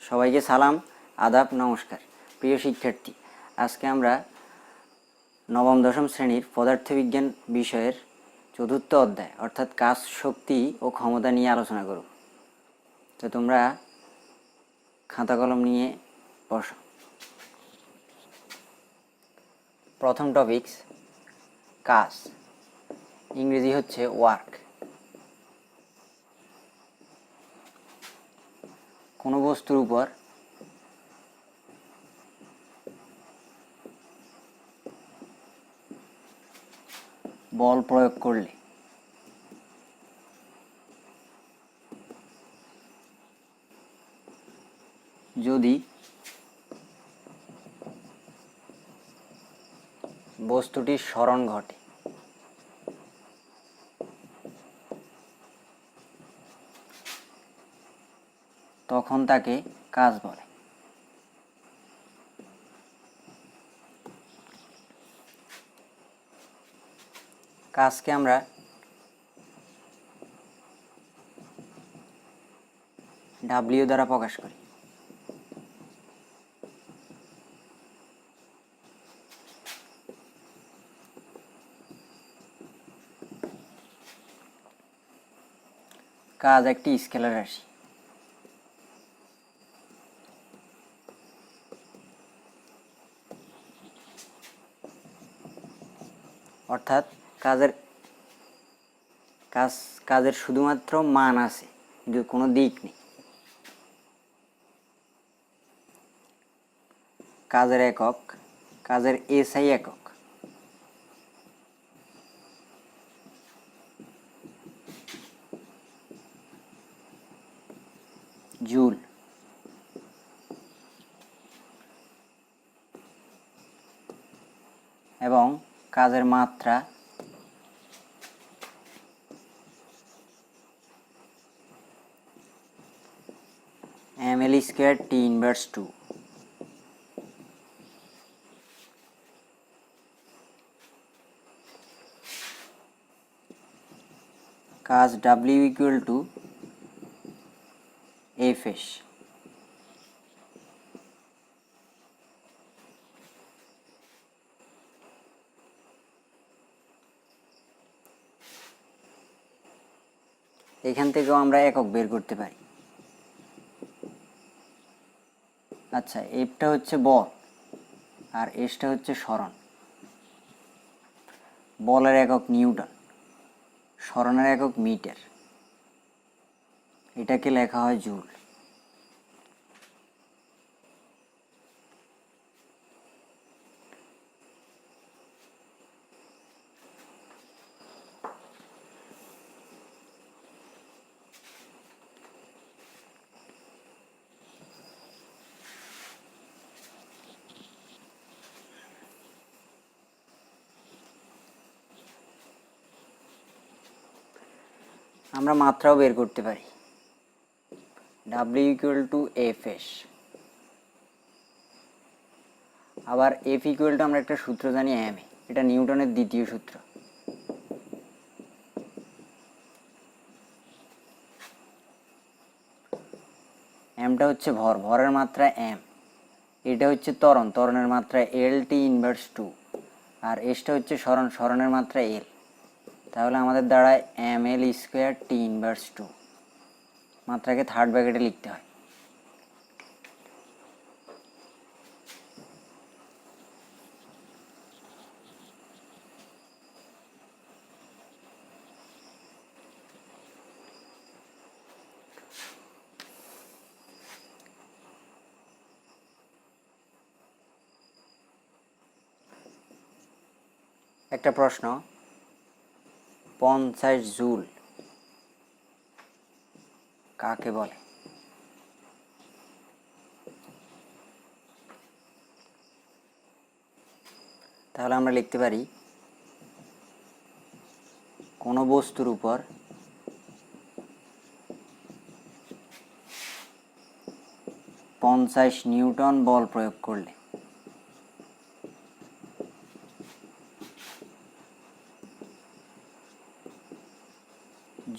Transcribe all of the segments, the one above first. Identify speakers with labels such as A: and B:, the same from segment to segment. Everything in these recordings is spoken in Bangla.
A: সবাইকে সালাম, আদাব, নমস্কার। প্রিয় শিক্ষার্থী, আজকে আমরা নবম দশম শ্রেণীর পদার্থবিজ্ঞান বিষয়ের চতুর্থ অধ্যায় অর্থাৎ কাজ, শক্তি ও ক্ষমতা নিয়ে আলোচনা করব। তো তোমরা খাতা কলম নিয়ে বসো। প্রথম টপিকস কাজ, ইংরেজি হচ্ছে ওয়ার্ক। কোনো বস্তুর উপর বল প্রয়োগ করলে যদি বস্তুটির সরণ ঘটে তখন তাকে কাজ বলে। কাজকে আমরা ডাব্লিউ দ্বারা প্রকাশ করি। কাজ একটি স্কেলার রাশি। অর্থাৎ কাজের শুধুমাত্র মান আছে, কিন্তু কোনো দিক নেই। কাজের একক, কাজের এসআই একক। জুল। এবং কাজের মাত্রা ml² T−2। কাজ W = Fs। এখান থেকেও আমরা একক বের করতে পারি। আচ্ছা, এফটা হচ্ছে বল আর এসটা হচ্ছে সরণ। বলের একক নিউটন, সরণের একক মিটার, এটাকে লেখা হয় জুল। আমরা মাত্রাও বের করতে পারি। W = Fs। আবার F = আমরা একটা সূত্র জানি m, এটা নিউটনের দ্বিতীয় সূত্র। mটা হচ্ছে ভর, ভরের মাত্রা m। এটা হচ্ছে ত্বরণ, ত্বরণের মাত্রা L/T−2। আর এসটা হচ্ছে সরণ, সরণের মাত্রা L। তাহলে আমাদের দাঁড়ায় ml² T−2। মাত্রাকে থার্ড ব্র্যাকেটে লিখতে হয়। একটা প্রশ্ন, 50 জুল কাকে বলে? তাহলে আমরা লিখতে পারি কোনো বস্তুর উপর পঞ্চাশ নিউটন বল প্রয়োগ করলে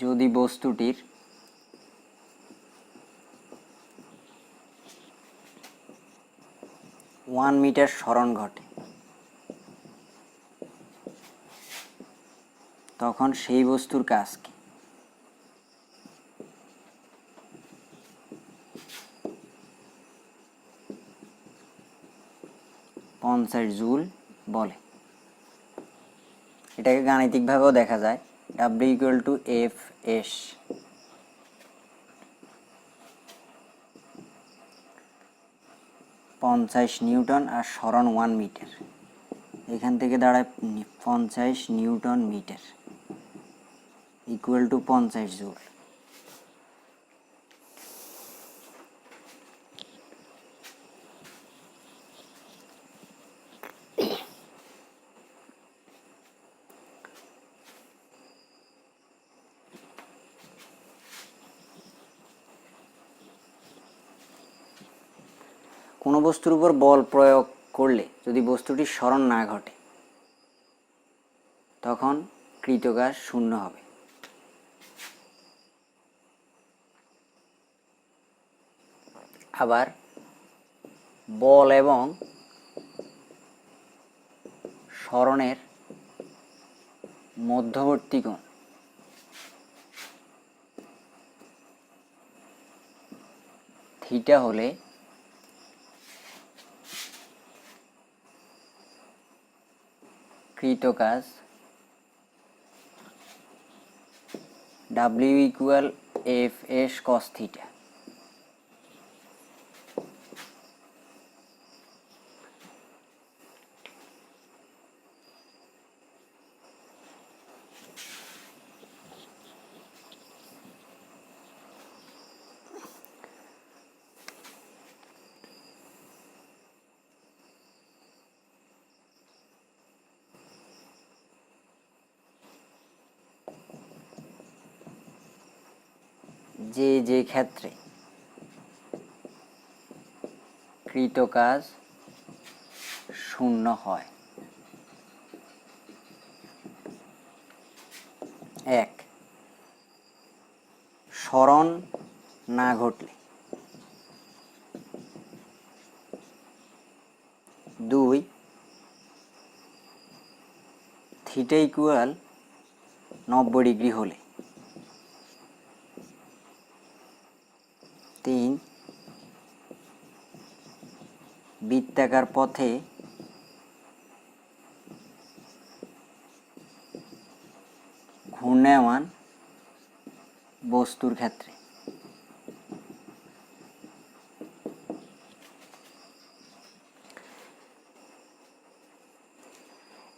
A: যদি বস্তুটির 1 মিটার সরণ ঘটে, তখন সেই বস্তুর কাজ কি? পঞ্চাশ জুল বলে। এটাকে গাণিতিকভাবেও দেখা যায়, W=F(S). পঞ্চাশ নিউটন আর সরণ 1 মিটার, এখান থেকে দাঁড়ায় 50 নিউটন মিটার = 50 জুল। কোনো বস্তুর উপর বল প্রয়োগ করলে যদি বস্তুটির সরণ না ঘটে, তখন কৃত কাজ শূন্য হবে। আবার বল এবং সরণের মধ্যবর্তী কোণ থিটা হলে কৃত কাজ W=F(S) cos থিটা। যে ক্ষেত্রে কৃত কাজ শূন্য হয়: 1. সরণ না ঘটলে, 2. থিটা = 90 ডিগ্রি হলে, 3. বৃত্তাকার পথে ঘূর্ণায়মান বস্তুর ক্ষেত্রে।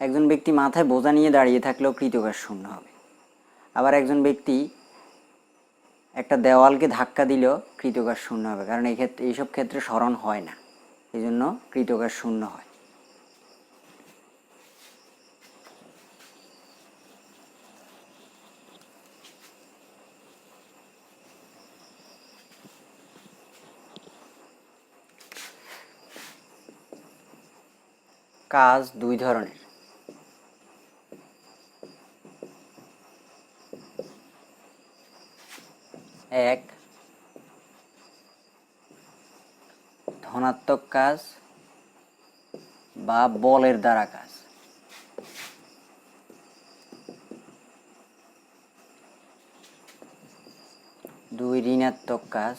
A: একজন ব্যক্তি মাথায় বোঝা নিয়ে দাঁড়িয়ে থাকলেও কৃতকাজ শূন্য হবে। আবার একজন ব্যক্তি একটা দেওয়ালকে ধাক্কা দিলেও কৃতকাজ শূন্য হবে, কারণ এইসব ক্ষেত্রে সরণ হয় না, এই জন্য কৃতকাজ শূন্য হয়। কাজ দুই ধরনের: এক, ধনাত্মক কাজ বা বলের দ্বারা কাজ; 2, ঋণাত্মক কাজ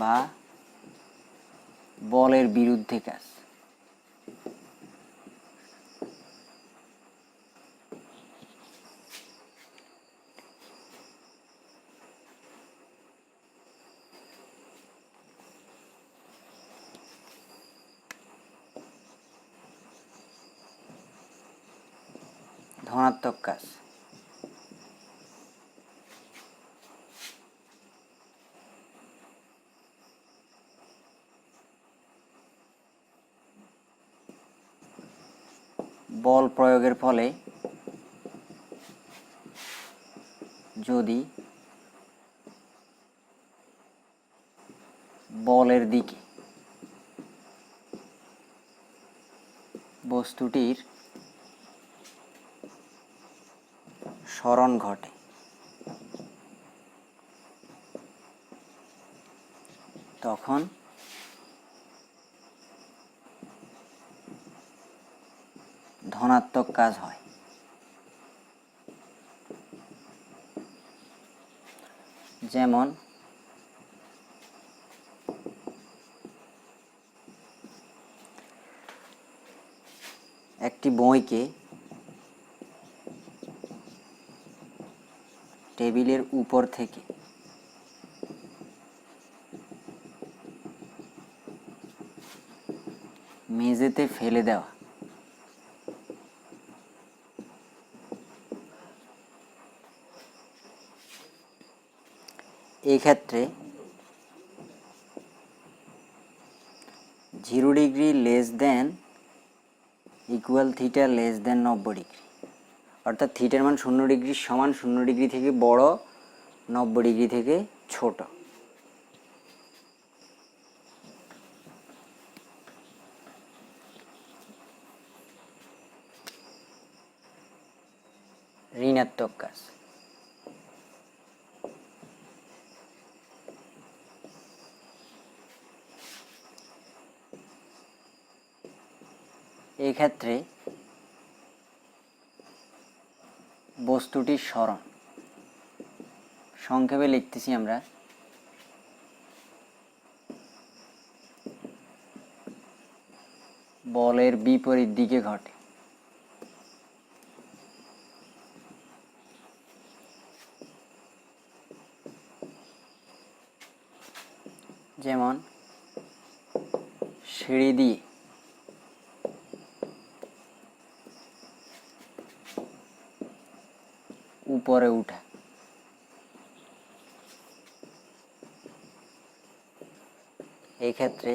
A: বা বলের বিরুদ্ধে কাজ। ধনাত্মক কাজ: বল প্রয়োগের ফলে যদি বলের দিকে বস্তুটির সরণ ঘটে, তখন ধনাত্মক কাজ হয়। যেমন একটি বইকে টেবিলের উপর থেকে মেঝেতে ফেলে দেওয়া, এই ক্ষেত্রে 0 degree less than equal theta less than 90 degree, অর্থাৎ থিটার মান 0 ডিগ্রি সমান 0 ডিগ্রি থেকে বড়, 90 ডিগ্রি থেকে ছোট। ঋণাত্মক কাজ, এই ক্ষেত্রে বস্তুটির সরণ, সংক্ষেপে লিখতেছি আমরা, বলের বিপরীত দিকে ঘটে। যেমন সিঁড়ি দিয়ে উপরে উঠা, এই ক্ষেত্রে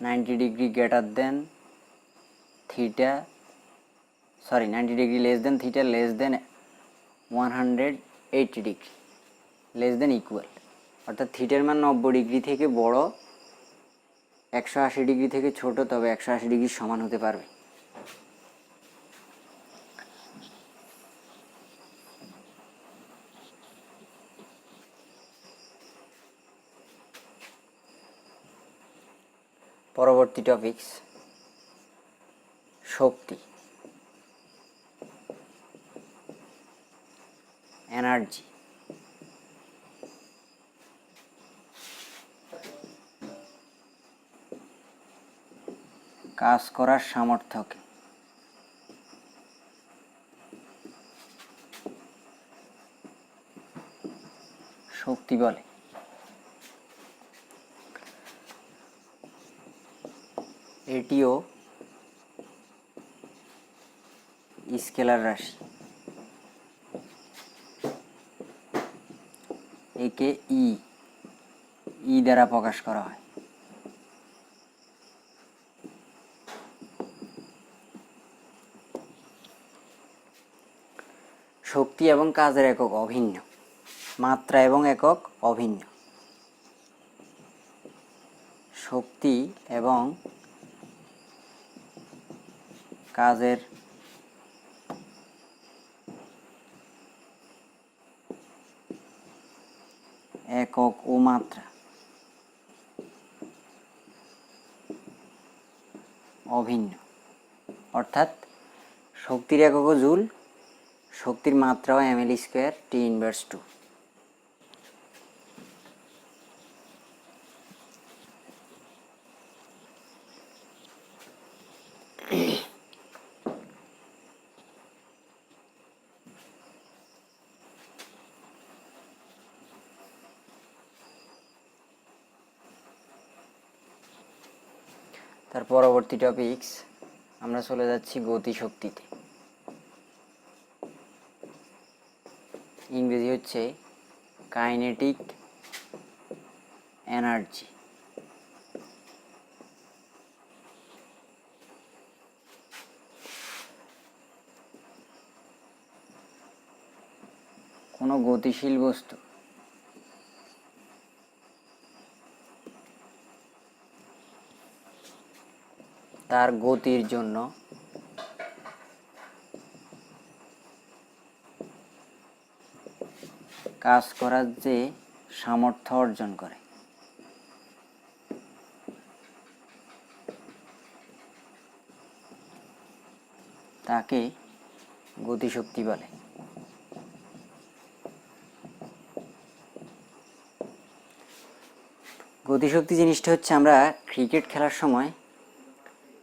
A: 90 degree greater than theta, 90 degree less than theta less than 180 degree less than equal, অর্থাৎ থিটার মান 90 ডিগ্রি থেকে বড়, 180 ডিগ্রি থেকে ছোট, তবে 180 ডিগ্রি সমান হতে পারবে। পরবর্তী টপিকস শক্তি, এনার্জি। কাজ করার সামর্থ্যকে শক্তি বলে। এটিও স্কেলার রাশি, একে ই দ্বারা প্রকাশ করা হয়। শক্তি এবং কাজের একক অভিন্ন, মাত্রা এবং একক অভিন্ন। শক্তি এবং কাজের একক ও মাত্রা অভিন্ন, অর্থাৎ শক্তির একক জুল, শক্তির মাত্রাও ml স্কয়ার T−2। তার পরবর্তী টপিকস আমরা চলে যাচ্ছি গতিশক্তিতে। ইংরেজি হচ্ছে কাইনেটিক এনার্জি। কোনো গতিশীল বস্তু তার গতির জন্য কাজ করার যে সামর্থ্য অর্জন করে। তাকে গতিশক্তি বলে। গতিশক্তি জিনিসটা হচ্ছে আমরা ক্রিকেট খেলার সময়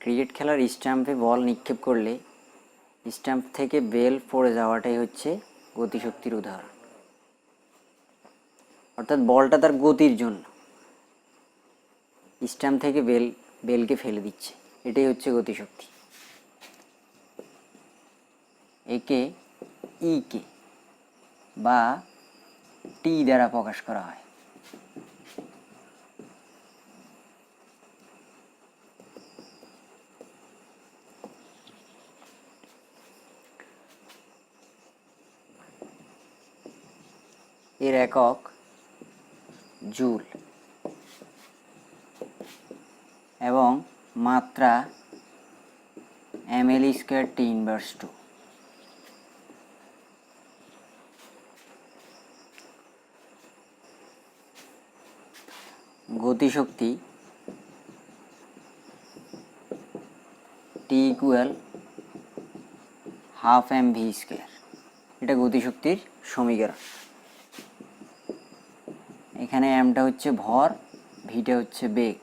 A: ক্রিকেট খেলার স্টাম্পে বল নিক্ষেপ করলে স্টাম্প থেকে বেল পড়ে যাওয়াটাই হচ্ছে গতিশক্তির উদাহরণ। অর্থাৎ বলটা তার গতির জন্য স্টাম্প থেকে বেলকে ফেলে দিচ্ছে, এটাই হচ্ছে গতিশক্তি। একে ইকে বা টি দ্বারা প্রকাশ করা হয়। এর একক জুল এবং মাত্রা ml² T−2। গতিশক্তি T = ½ mv²। এটা গতিশক্তির সমীকরণ। এখানে এমটা হচ্ছে ভর, ভিটা হচ্ছে বেগ।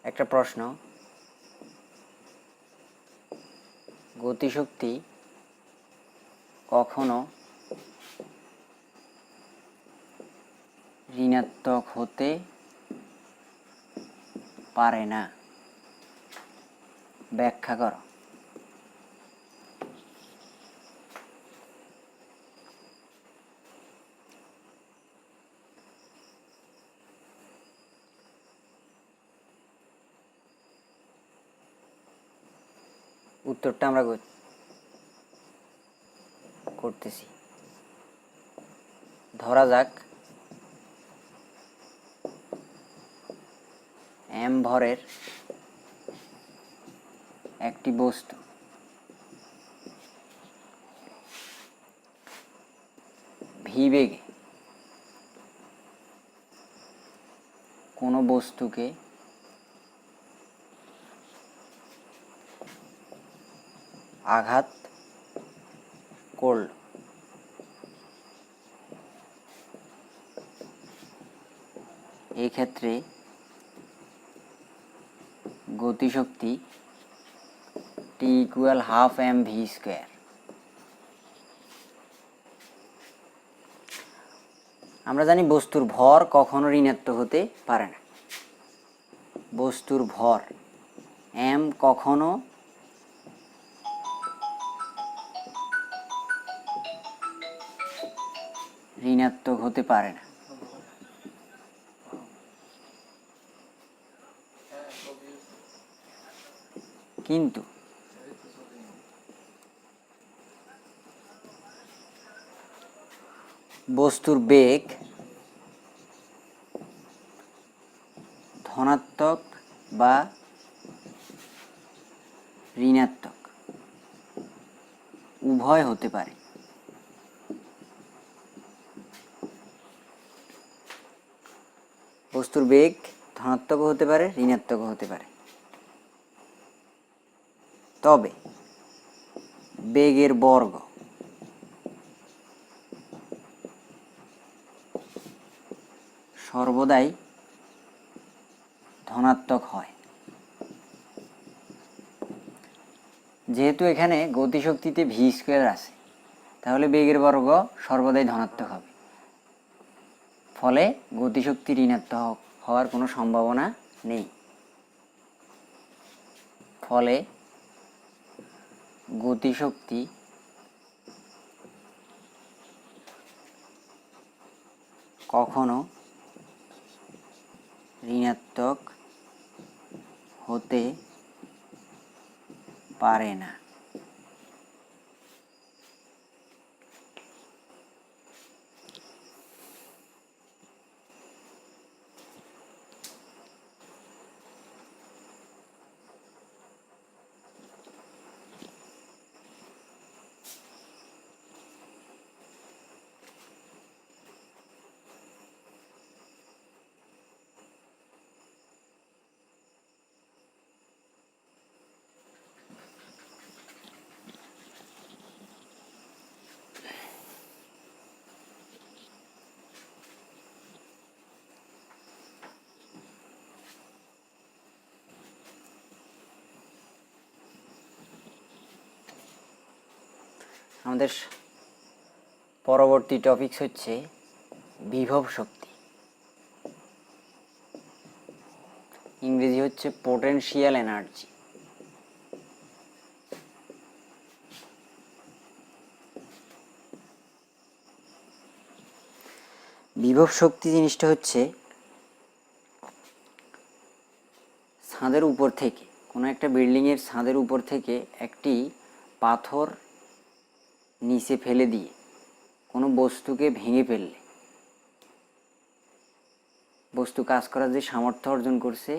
A: একটা প্রশ্ন, গতিশক্তি কখনো ঋণাত্মক হতে পারে না, ব্যাখ্যা করো। উত্তরটা আমরা করতেছি। ধরা যাক m ভরের একটি বস্তু v বেগে কোনো বস্তুকে আঘাত করল। এই ক্ষেত্রে গতিশক্তি T = ½ mv²। আমরা জানি বস্তুর ভর কখনো ঋণাত্মক হতে পারে না। বস্তুর ভর m কখনো ঋণাত্মক হতে পারে না। কিন্তু বস্তুর বেগ ধনাত্মক বা ঋণাত্মক উভয় হতে পারে। বস্তুর বেগ ধনাত্মক হতে পারে, ঋণাত্মক হতে পারে। তবে বেগের বর্গ সর্বদাই ধনাত্মক হয়। যেহেতু এখানে গতিশক্তিতে v² আছে, তাহলে বেগের বর্গ সর্বদাই ধনাত্মক হবে। ফলে গতিশক্তি ঋণাত্মক হওয়ার কোনো সম্ভাবনা নেই। ফলে গতিশক্তি কখনো ঋণাত্মক হতে পারে না। আমাদের পরবর্তী টপিকস হচ্ছে বিভব শক্তি, ইংরেজি হচ্ছে পোটেনশিয়াল এনার্জি। বিভব শক্তি জিনিসটা হচ্ছে ছাদের উপর থেকে, কোনো একটা বিল্ডিংয়ের ছাদের উপর থেকে একটি পাথর নিচে ফেলে দিয়ে কোনো বস্তুকে ভেঙে ফেললে বস্তু কাজ করার যে সামর্থ্য অর্জন করছে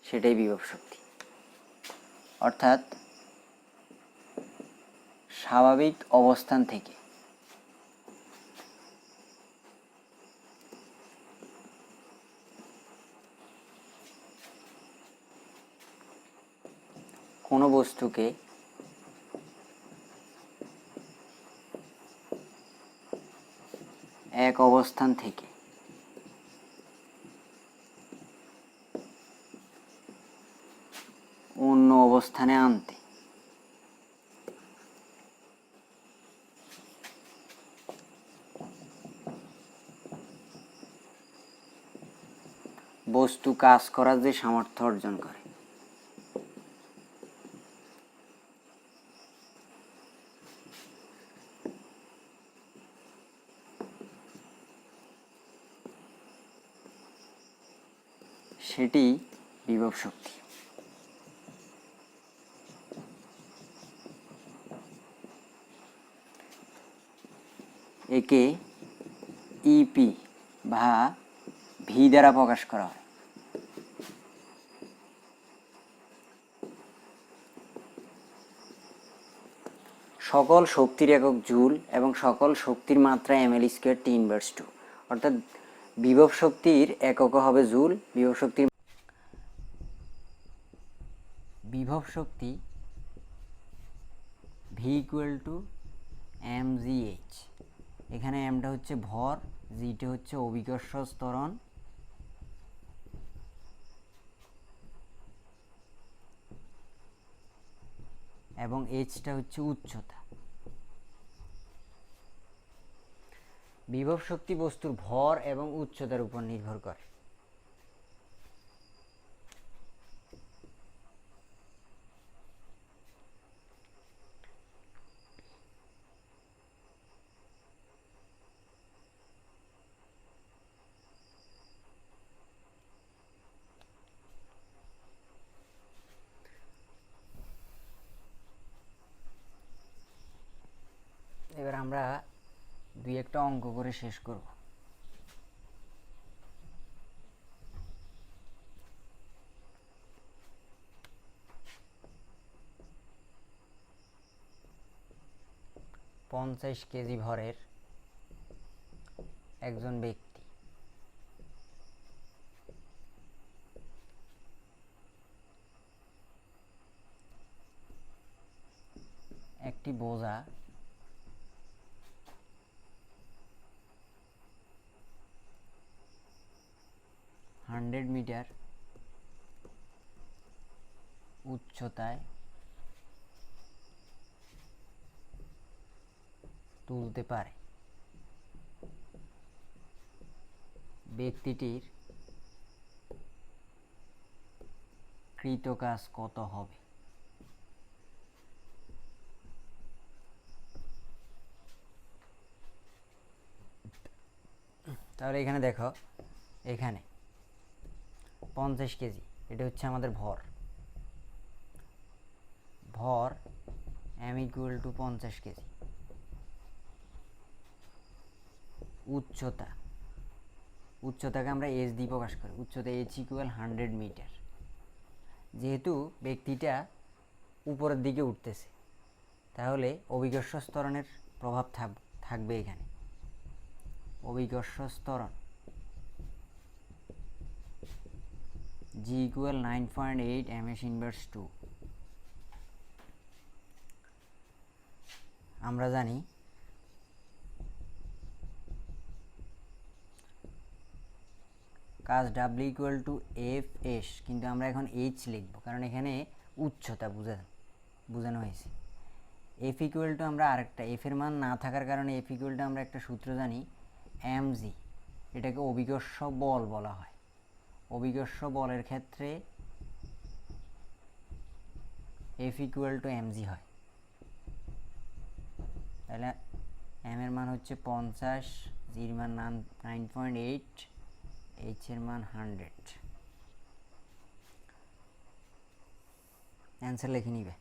A: সেটাই বিভব শক্তি। অর্থাৎ স্বাভাবিক অবস্থান থেকে কোনো বস্তুকে এক অবস্থান থেকে অন্য অবস্থানে আনতে বস্তু কাজ করার যে সামর্থ্য অর্জন করে সেটি বিভব শক্তি। একে ইপি বা ভি দ্বারা প্রকাশ করা হয়। সকল শক্তির একক জুল এবং সকল শক্তির মাত্রা ml স্কয়ার T ইনভার্স 2। অর্থাৎ বিভব শক্তির একক হবে জুল। বিভব শক্তি ভি ইকুয়াল টু mgh। এখানে এমটা হচ্ছে ভর, জিটা হচ্ছে অভিকর্ষ ত্বরণ, এবং এইচটা হচ্ছে উচ্চতা। বিভব শক্তি বস্তুর ভর এবং উচ্চতার উপর নির্ভর করে। এবার আমরা দুই একটা অঙ্ক করে শেষ করব। পঞ্চাশ কেজি ভরের একজন ব্যক্তি একটি বোঝা 100 মিটার উচ্চতায় তুলতে পারে। ব্যক্তিটির কৃত কাজ কত হবে? তাহলে এখানে দেখো, এখানে 50 কেজি, এটা হচ্ছে আমাদের ভর। ভর m ইকুয়াল টু 50 কেজি। উচ্চতা, উচ্চতাকে আমরা h দিয়ে প্রকাশ করি। উচ্চতা h ইকুয়াল 100 মিটার। যেহেতু ব্যক্তিটা উপরের দিকে উঠতেছে, তাহলে অভিকর্ষ ত্বরণের প্রভাব থাকবে এখানে। অভিকর্ষ ত্বরণ g ইকুয়াল 9.8 ms ইনভার্স 2। আমরা জানি কাজ w equal to F S, কিন্তু আমরা এখন h লিখব, কারণ এখানে উচ্চতা বোঝানো হয়েছে। এফ ইকুয়াল টু আমরা আরেকটা, এফ এর মান না থাকার কারণে এফ ইকুয়াল টু আমরা একটা সূত্র জানি, mg। এটাকে অভিকর্ষ বল বলা হয়। অভিকর্ষ বলের ক্ষেত্রে এফ ইকুয়াল টু mg হয়। তাহলে এম এর মান হচ্ছে 50, জির মান 9.8, এইচ এর মান 100। অ্যান্সার লিখে নিবে।